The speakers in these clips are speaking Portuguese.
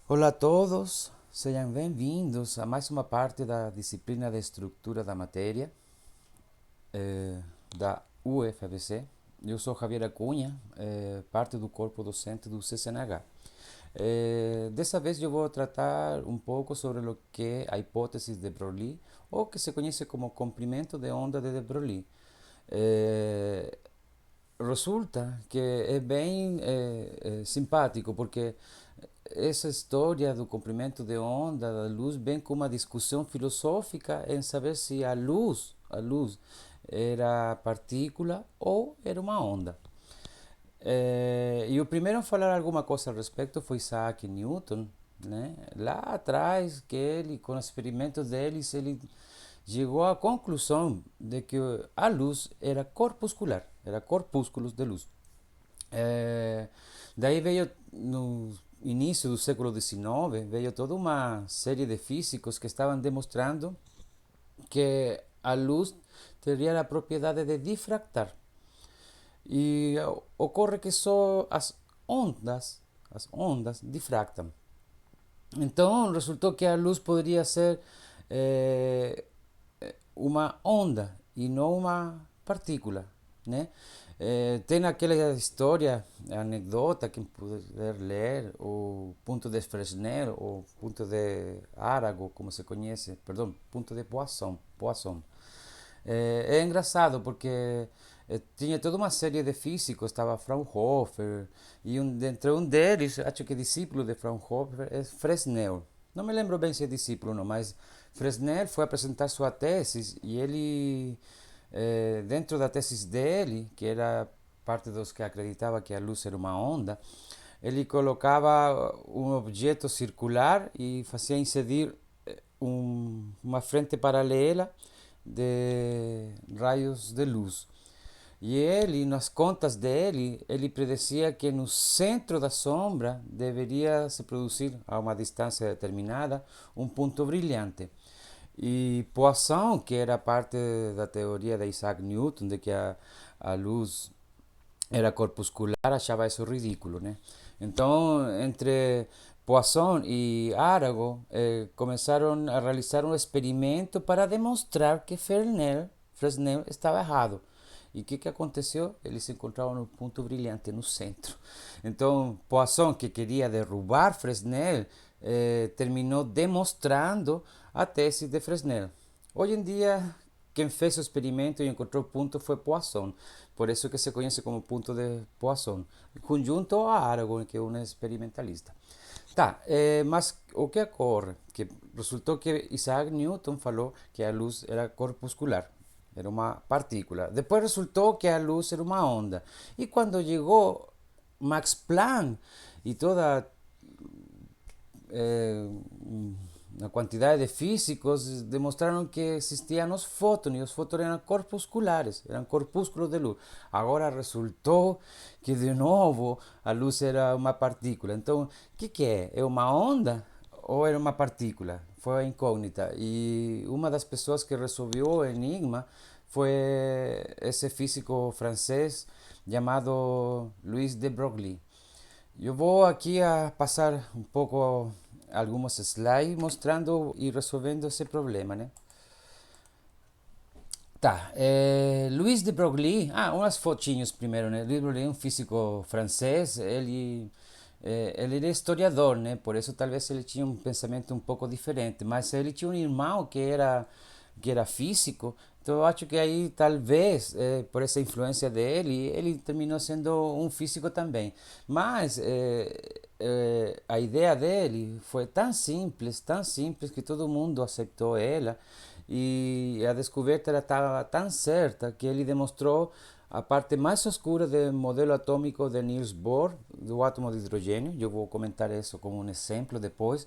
Olá a todos, sejam bem-vindos a mais uma parte da disciplina de Estrutura da Matéria da UFABC. Eu sou Javier Acunha, parte do corpo docente do CCNH. Dessa vez eu vou tratar um pouco sobre o que é a hipótese de Broglie, ou que se conhece como comprimento de onda de Broglie. Eh, Resulta que é bem simpático, porque essa história do comprimento de onda da luz vem com uma discussão filosófica em saber se a luz era partícula ou era uma onda. E o primeiro a falar alguma coisa a respeito foi Isaac Newton, né? Lá atrás, que ele, com os experimentos deles, ele chegou à conclusão de que a luz era corpuscular, era corpúsculos de luz. É, Daí veio, no início do século XIX, veio toda uma série de físicos que estavam demonstrando que a luz teria a propriedade de difractar. E ocorre que só as ondas difractam. Então resultou que a luz poderia ser eh, uma onda e não uma partícula, né? Tem aquela história, anedota, quem puder ler, o ponto de Fresnel, ou ponto de Arago, como se conhece, perdão, ponto de Poisson. É engraçado porque tinha toda uma série de físicos, estava Fraunhofer, e entre um deles, acho que discípulo de Fraunhofer, é Fresnel. Não me lembro bem se é discípulo ou não, mas Fresnel foi apresentar sua tese e ele, dentro da tese dele, que era parte dos que acreditava que a luz era uma onda, ele colocava um objeto circular e fazia incidir uma frente paralela de raios de luz. E ele, nas contas dele, ele predizia que no centro da sombra deveria se produzir, a uma distância determinada, um ponto brilhante. E Poisson, que era parte da teoria de Isaac Newton, de que a luz era corpuscular, achava isso ridículo, né? Então, entre Poisson e Arago, começaram a realizar um experimento para demonstrar que Fresnel estava errado. E o que aconteceu? Eles encontraram um ponto brilhante no centro. Então, Poisson, que queria derrubar Fresnel, terminou demonstrando a tese de Fresnel. Hoje em dia, quem fez o experimento e encontrou o ponto foi Poisson. Por isso que se conhece como ponto de Poisson. Conjunto a Aragon, que é um experimentalista. Tá, mas o que ocorre? Que resultou que Isaac Newton falou que a luz era corpuscular, era uma partícula. Depois resultou que a luz era uma onda. E quando chegou Max Planck e toda uma quantidade de físicos demonstraram que existiam os fótons, e os fótons eram corpusculares, eram corpúsculos de luz. Agora resultou que, de novo, a luz era uma partícula. Então, o que é? É uma onda ou era uma partícula? Foi a incógnita. E uma das pessoas que resolveu o enigma foi esse físico francês chamado Louis de Broglie. Eu vou aqui a passar um pouco alguns slides mostrando e resolvendo esse problema, né? Tá, Louis de Broglie, umas fotinhos primeiro, né? Louis de Broglie é um físico francês, ele era historiador, né? Por isso talvez ele tinha um pensamento um pouco diferente, mas ele tinha um irmão que era físico, então eu acho que aí talvez, por essa influência dele, ele terminou sendo um físico também. Mas a ideia dele foi tão simples que todo mundo aceitou ela, e a descoberta estava tão certa que ele demonstrou a parte mais escura do modelo atômico de Niels Bohr, do átomo de hidrogênio. Eu vou comentar isso como um exemplo depois.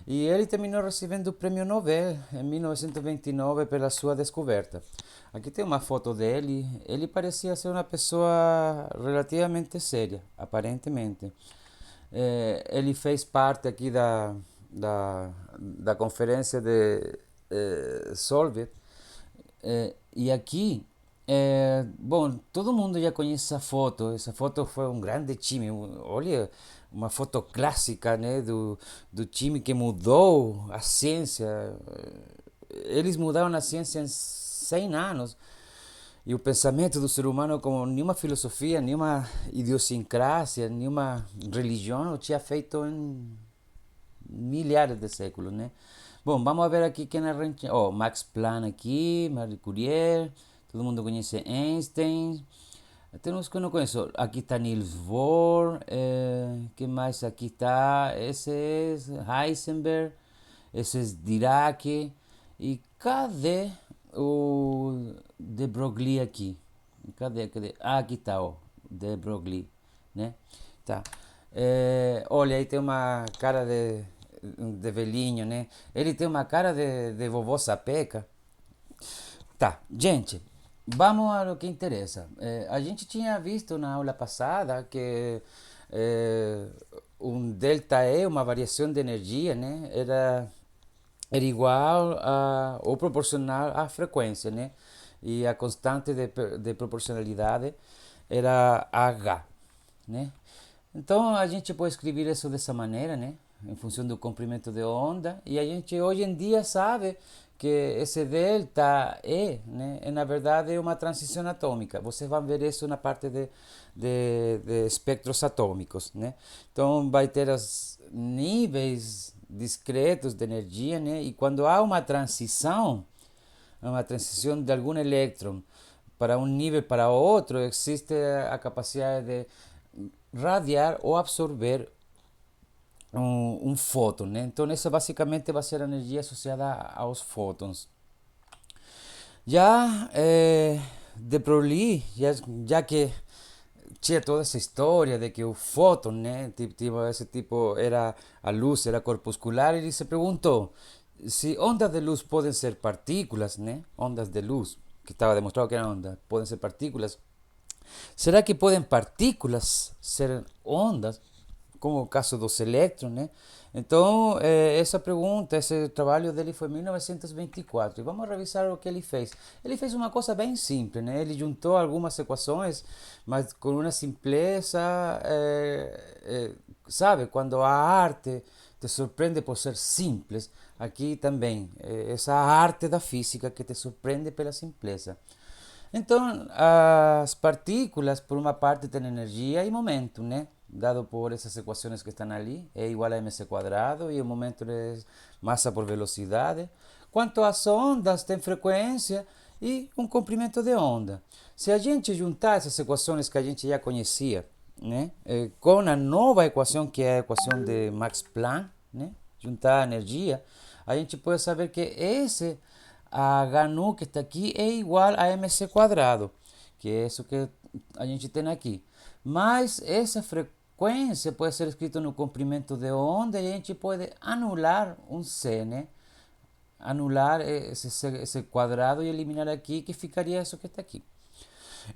E ele terminou recebendo o prêmio Nobel em 1929 pela sua descoberta. Aqui tem uma foto dele. Ele parecia ser uma pessoa relativamente séria, aparentemente. Ele fez parte aqui da conferência de Solvit. E aqui, bom, todo mundo já conhece essa foto. Essa foto foi um grande time. Olha, uma foto clássica, né, do time que mudou a ciência. Eles mudaram a ciência em 100 anos. E o pensamento do ser humano, como nenhuma filosofia, nenhuma idiosincrasia, nenhuma religião, não tinha feito em milhares de séculos, né? Bom, vamos ver aqui quem é oh, Max Planck aqui, Marie Curie, todo mundo conhece Einstein. Tem uns que eu não conheço. Aqui está Niels Bohr, que mais aqui está? Esse é Heisenberg, esse é Dirac. E cadê o de Broglie aqui? Cadê? Ah, aqui está, ó, de Broglie, né? Tá. Olha, aí tem uma cara de velhinho, né? Ele tem uma cara de vovô Sapeca. Tá, gente, vamos a lo que interessa. A gente tinha visto na aula passada que eh, um delta E, uma variação de energia, né? Era igual a, ou proporcional à frequência, né? E a constante de proporcionalidade era H, né? Então a gente pode escrever isso dessa maneira, né? Em função do comprimento de onda. E a gente hoje em dia sabe que esse delta E, né, é na verdade uma transição atômica. Vocês vão ver isso na parte de espectros atômicos, né? Então vai ter os níveis discretos de energia, né? E quando há uma transição de algum elétron para um nível para outro, existe a capacidade de radiar ou absorver um fóton, né? Então essa basicamente vai ser a energia associada aos fótons. Já de Broglie, já que tinha toda essa história de que o fóton, né, esse tipo era a luz, era corpuscular, ele se perguntou se ondas de luz podem ser partículas, né? Ondas de luz, que estava demonstrado que eram ondas, podem ser partículas. Será que podem partículas ser ondas, como o caso dos elétrons, né? Então, essa pergunta, esse trabalho dele foi em 1924. E vamos revisar o que ele fez. Ele fez uma coisa bem simples, né? Ele juntou algumas equações, mas com uma simpleza, sabe? Quando a arte te surpreende por ser simples, aqui também, essa arte da física que te surpreende pela simpleza. Então, as partículas, por uma parte, têm energia e momento, né? Dado por essas equações que estão ali, é igual a mc quadrado e o momento é massa por velocidade. Quanto às ondas, tem frequência e um comprimento de onda. Se a gente juntar essas equações que a gente já conhecia, né, com a nova equação que é a equação de Max Planck, né, juntar a energia, a gente pode saber que esse a H nu que está aqui é igual a mc quadrado, que é isso que a gente tem aqui. Mas essa frequência pode ser escrita no comprimento de onda e a gente pode anular um C, né? Anular esse quadrado e eliminar aqui, que ficaria isso que está aqui.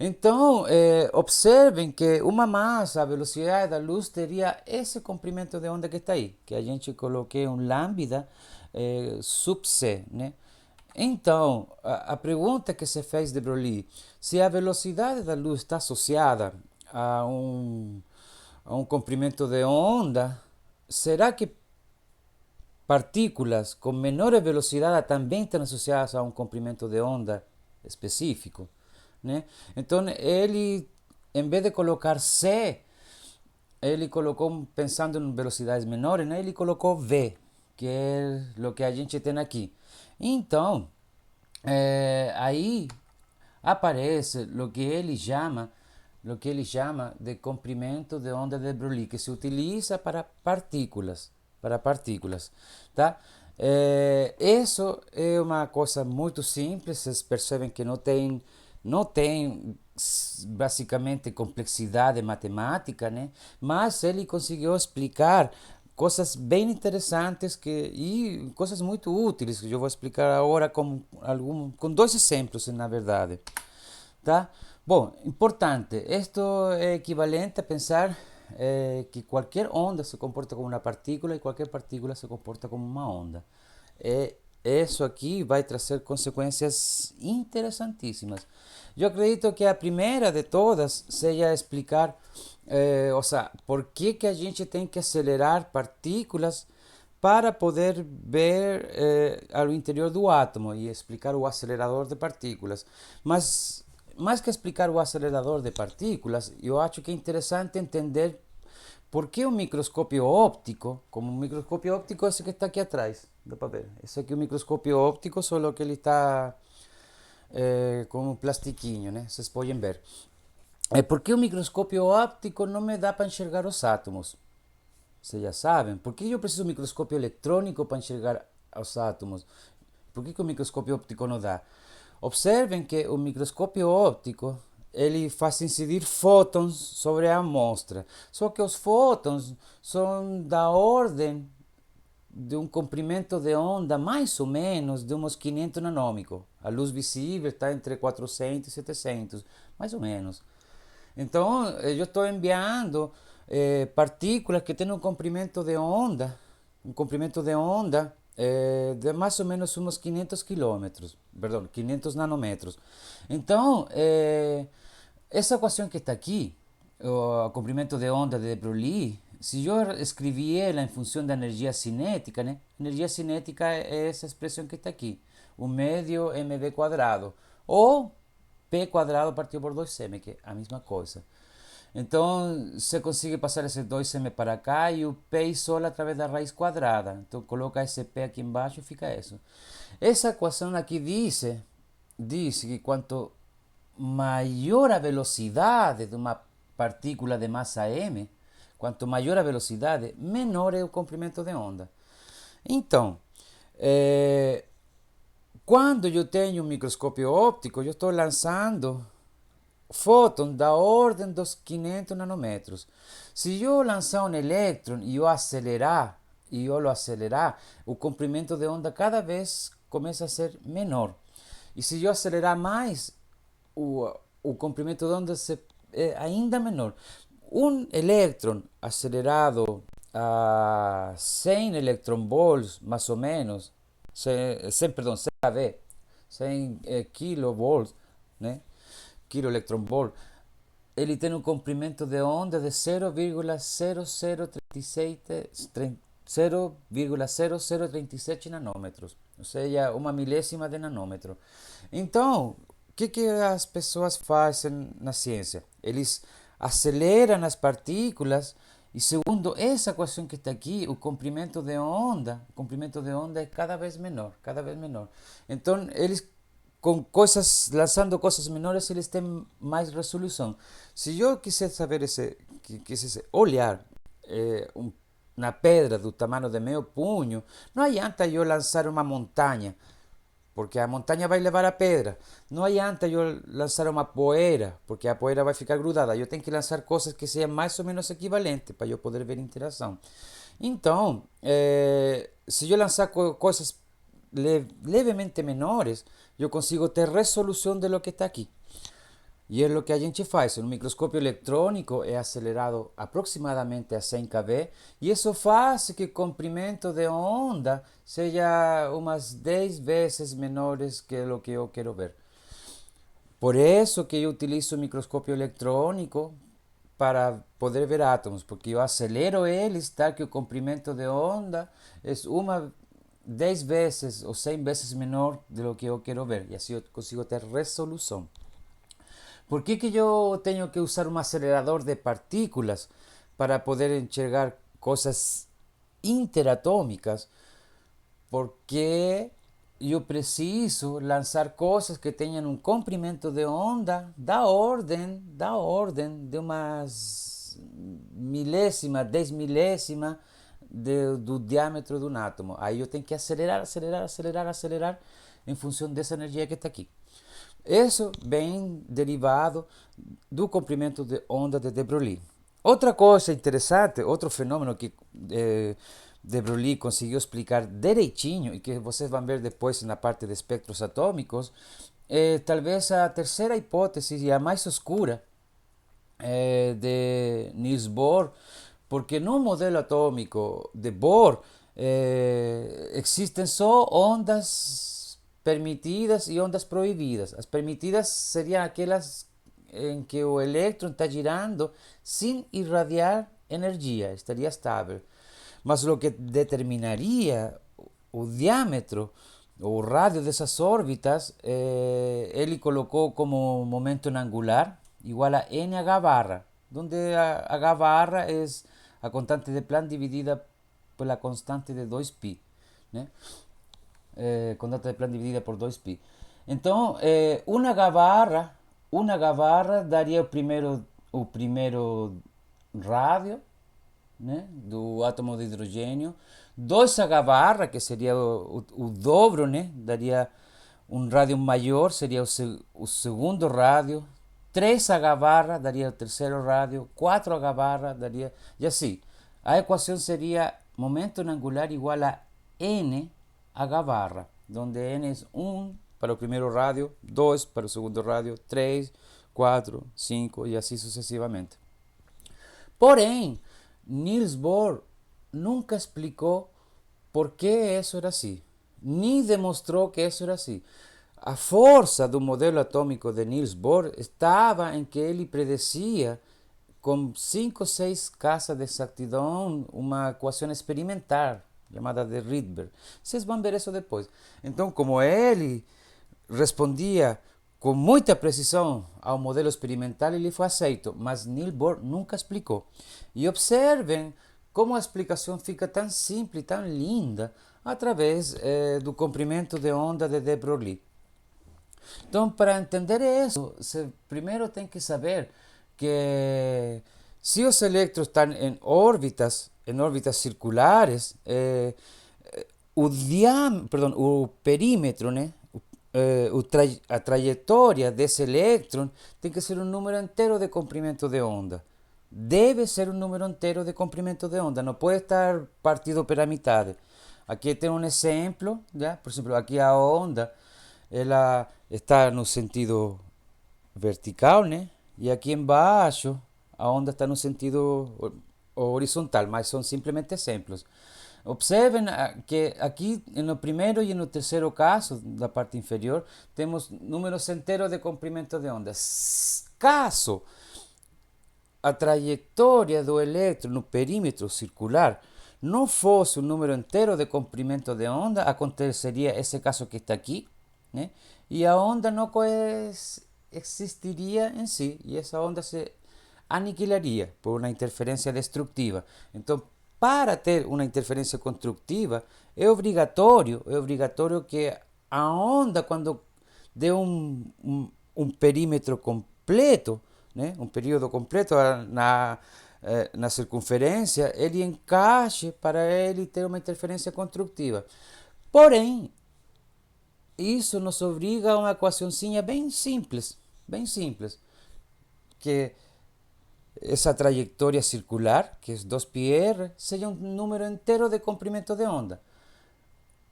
Então, observem que uma massa, a velocidade da luz, teria esse comprimento de onda que está aí, que a gente coloquei um lambda sub C, né? Então, a pergunta que se fez de Broglie, se a velocidade da luz está associada a um comprimento de onda, será que partículas com menor velocidade também estão associadas a um comprimento de onda específico? Né? Então, ele, em vez de colocar C, ele colocou, pensando em velocidades menores, né? Ele colocou V, que é o que a gente tem aqui. Então, aí aparece o que ele chama de comprimento de onda de Broglie, que se utiliza para partículas, tá? Isso é uma coisa muito simples, vocês percebem que não tem basicamente complexidade matemática, né? Mas ele conseguiu explicar coisas bem interessantes e coisas muito úteis que eu vou explicar agora com dois exemplos, na verdade, tá? Bom, importante, isto é equivalente a pensar que qualquer onda se comporta como uma partícula e qualquer partícula se comporta como uma onda. Isso aqui vai trazer consequências interessantíssimas. Eu acredito que a primeira de todas seja explicar o sea, ¿por qué que a gente tem que acelerar partículas para poder ver ao interior do átomo e explicar o acelerador de partículas? Mas mais que explicar o acelerador de partículas, eu acho que é interessante entender por que o microscópio óptico, como um microscópio óptico esse que está aqui atrás, dá para ver? Esse aqui é o microscópio óptico, só que ele está com um plastiquinho, né? Vocês podem ver. Por que o microscópio óptico não me dá para enxergar os átomos? Vocês já sabem. Por que eu preciso de um microscópio eletrônico para enxergar os átomos? Por que o microscópio óptico não dá? Observem que o microscópio óptico ele faz incidir fótons sobre a amostra. Só que os fótons são da ordem de um comprimento de onda mais ou menos de uns 500 nanômicros. A luz visível está entre 400 e 700, mais ou menos. Então, eu estou enviando partículas que têm um comprimento de onda de mais ou menos uns 500 quilômetros, perdão, 500 nanômetros. Então, essa equação que está aqui, o comprimento de onda de de Broglie, se eu escrevi ela em função da energia cinética, né? Energia cinética é essa expressão que está aqui, o médio mv quadrado, ou p quadrado partido por 2m, que é a mesma coisa. Então, você consegue passar esse 2m para cá e o p isola através da raiz quadrada. Então, coloca esse p aqui embaixo e fica isso. Essa equação aqui diz que quanto maior a velocidade de uma partícula de massa m, quanto maior a velocidade, menor é o comprimento de onda. Então, quando eu tenho um microscópio óptico, eu estou lançando fóton da ordem dos 500 nanômetros. Se eu lançar um elétron e eu lo acelerar, o comprimento de onda cada vez começa a ser menor. E se eu acelerar mais, o comprimento de onda é ainda menor. Um elétron acelerado a 100 electronvolts, mais ou menos, 100 perdão, 100 kV, 100 kilovolts, né? Kiloelectronvolt, ele tem um comprimento de onda de 0,0037 nanômetros, ou seja, uma milésima de nanômetro. Então, o que as pessoas fazem na ciência? Eles aceleram as partículas e segundo essa equação que está aqui, o comprimento de onda é cada vez menor, cada vez menor. Então, eles com coisas, lançando coisas menores, eles têm mais resolução. Se eu quisesse saber quisesse olhar na pedra do tamanho de meu punho, não adianta eu lançar uma montanha, porque a montanha vai levar a pedra. Não adianta eu lançar uma poeira, porque a poeira vai ficar grudada. Eu tenho que lançar coisas que sejam mais ou menos equivalentes para eu poder ver interação. Então, se eu lançar coisas levemente menores, eu consigo ter resolução de lo que está aqui. E é o que a gente faz. Um microscópio eletrônico é acelerado aproximadamente a 100 kV e isso faz que o comprimento de onda seja umas 10 vezes menores que o que eu quero ver. Por isso que eu utilizo o microscópio eletrônico para poder ver átomos, porque eu acelero eles, tal que o comprimento de onda é uma 10 vezes ou 100 vezes menor do que eu quero ver, e assim eu consigo ter resolução. Por que eu tenho que usar um acelerador de partículas para poder enxergar coisas interatômicas? Porque eu preciso lançar coisas que tenham um comprimento de onda da ordem de umas milésima, 10 milésima do diâmetro de um átomo. Aí eu tenho que acelerar em função dessa energia que está aqui. Isso vem derivado do comprimento de onda de de Broglie. Outra coisa interessante, outro fenômeno que de Broglie conseguiu explicar direitinho e que vocês vão ver depois na parte de espectros atômicos, é talvez a terceira hipótese e a mais escura de Niels Bohr, porque no modelo atômico de Bohr existem só ondas permitidas e ondas proibidas. As permitidas seriam aquelas em que o elétron está girando sem irradiar energia, estaria estável. Mas o que determinaria o diâmetro, o radio dessas órbitas, ele colocou como momento angular igual a NH barra, onde a H barra é a constante de Planck dividida pela constante de 2π, né? Constante de Planck dividida por 2π. Então, uma H barra daria o primeiro rádio, né, do átomo de hidrogênio. 2H barra, que seria o dobro, né, daria um rádio maior, seria o segundo rádio. 3H barra daria o terceiro rádio. 4H barra daria... E assim, a equação seria momento angular igual a NH barra, onde N é 1 para o primeiro rádio, 2 para o segundo rádio, 3, 4, 5 e assim sucessivamente. Porém, Niels Bohr nunca explicou por que isso era assim, nem demonstrou que isso era assim. A força do modelo atômico de Niels Bohr estava em que ele predizia com 5 ou 6 casas de exatidão uma equação experimental chamada de Rydberg. Vocês vão ver isso depois. Então, como ele respondia com muita precisão ao modelo experimental, ele foi aceito, mas Niels Bohr nunca explicou. E observem como a explicação fica tão simples, tão linda, através do comprimento de onda de de Broglie. Então, para entender isso, você primeiro tem que saber que se os elétrons estão em órbitas circulares, o perímetro, né? A trajetória desse elétron tem que ser um número inteiro de comprimento de onda. Deve ser um número inteiro de comprimento de onda, não pode estar partido pela metade. Aqui tem um exemplo, já? Por exemplo, aqui a onda ela está no sentido vertical, né? E aqui embaixo a onda está no sentido horizontal, mas são simplesmente exemplos. Observem que aqui no primeiro e no terceiro caso da parte inferior temos números inteiros de comprimento de onda. Caso a trajetória do elétron no perímetro circular não fosse um número inteiro de comprimento de onda, aconteceria esse caso que está aqui, né? E a onda não existiria em si, e essa onda se aniquilaria por uma interferência destrutiva. Então, para ter uma interferência construtiva, é obrigatório que a onda, quando dê um perímetro completo, né, um período completo na circunferência, ele encaixe para ele ter uma interferência construtiva. Porém, isso nos obriga a uma equaçãozinha bem simples, que essa trajetória circular, que é 2πr, seja um número inteiro de comprimento de onda.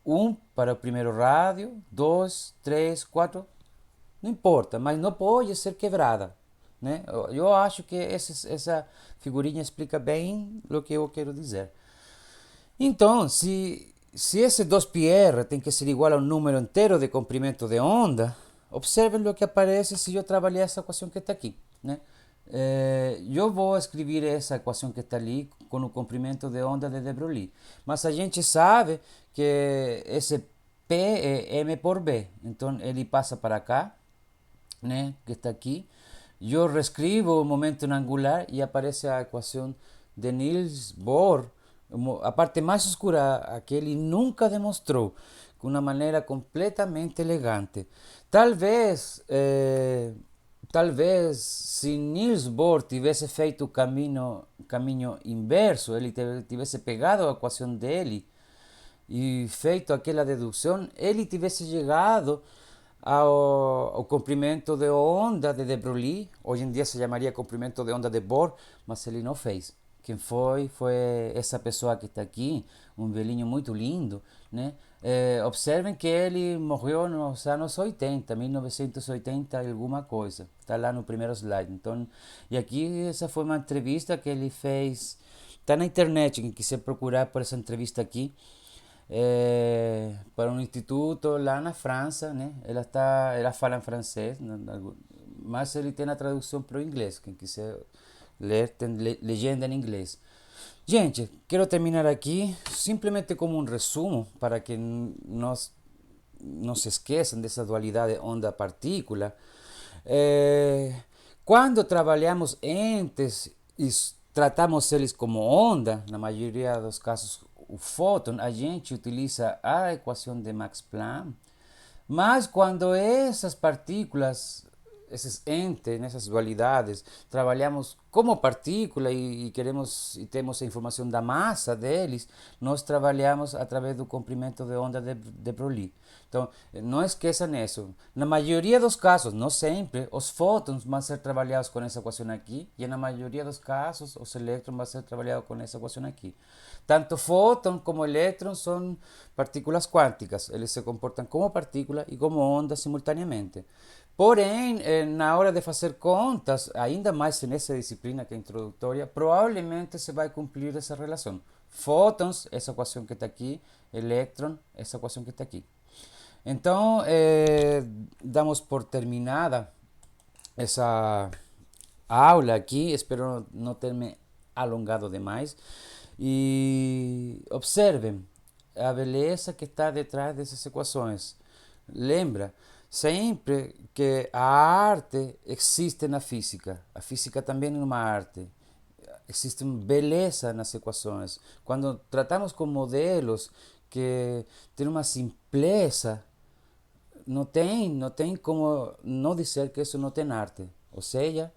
1 para o primeiro rádio, 2, 3, 4, não importa, mas não pode ser quebrada, né? Eu acho que essa figurinha explica bem o que eu quero dizer. Então, se esse 2πr tem que ser igual a um número inteiro de comprimento de onda, observem o que aparece se eu trabalhar essa equação que está aqui, né? Eu vou escrever essa equação que está ali com o comprimento de onda de de Broglie, mas a gente sabe que esse P é M por B, então ele passa para cá, né, que está aqui. Eu reescrevo o momento angular e aparece a equação de Niels Bohr, a parte mais escura, a que ele nunca demonstrou, de uma maneira completamente elegante. Talvez se Niels Bohr tivesse feito o caminho inverso, ele tivesse pegado a equação dele e feito aquela dedução, ele tivesse chegado ao comprimento de onda de de Broglie. Hoje em dia se chamaria comprimento de onda de Bohr, mas ele não fez. Quem foi essa pessoa que está aqui, um velhinho muito lindo, né? Observem que ele morreu nos anos 80, 1980 alguma coisa. Está lá no primeiro slide. Então, e aqui essa foi uma entrevista que ele fez. Está na internet, quem quiser procurar por essa entrevista aqui. Para um instituto lá na França, né? Ela fala em francês, mas ele tem a tradução para o inglês. Quem quiser ler, tem legenda em inglês. Gente, quero terminar aqui simplesmente como um resumo para que não se esqueçam dessa dualidade onda-partícula. Quando trabalhamos entes e tratamos eles como onda, na maioria dos casos o fóton, a gente utiliza a equação de Max Planck, mas quando essas partículas, esses entes, nessas dualidades, trabalhamos como partícula queremos e temos a informação da massa deles, nós trabalhamos através do comprimento de onda de Broglie. Então, não esqueçam isso. Na maioria dos casos, não sempre, os fótons vão ser trabalhados com essa equação aqui, e na maioria dos casos, os elétrons vão ser trabalhados com essa equação aqui. Tanto fóton como elétron são partículas quânticas, eles se comportam como partícula e como onda simultaneamente. Porém, na hora de fazer contas, ainda mais nessa disciplina que é introdutória, provavelmente se vai cumprir essa relação. Fótons, essa equação que está aqui, elétron, essa equação que está aqui. Então, damos por terminada essa aula aqui. Espero não ter me alongado demais. E observem a beleza que está detrás dessas equações. Lembra, sempre que a arte existe na física, a física também é uma arte. Existe beleza nas equações. Quando tratamos com modelos que têm uma simpleza, não tem como não dizer que isso não tem arte. Ou seja,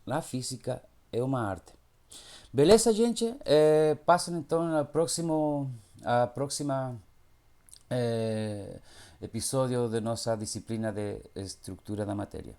a física é uma arte. Beleza, gente? Passem então a próxima episódio de nossa disciplina de estrutura da matéria.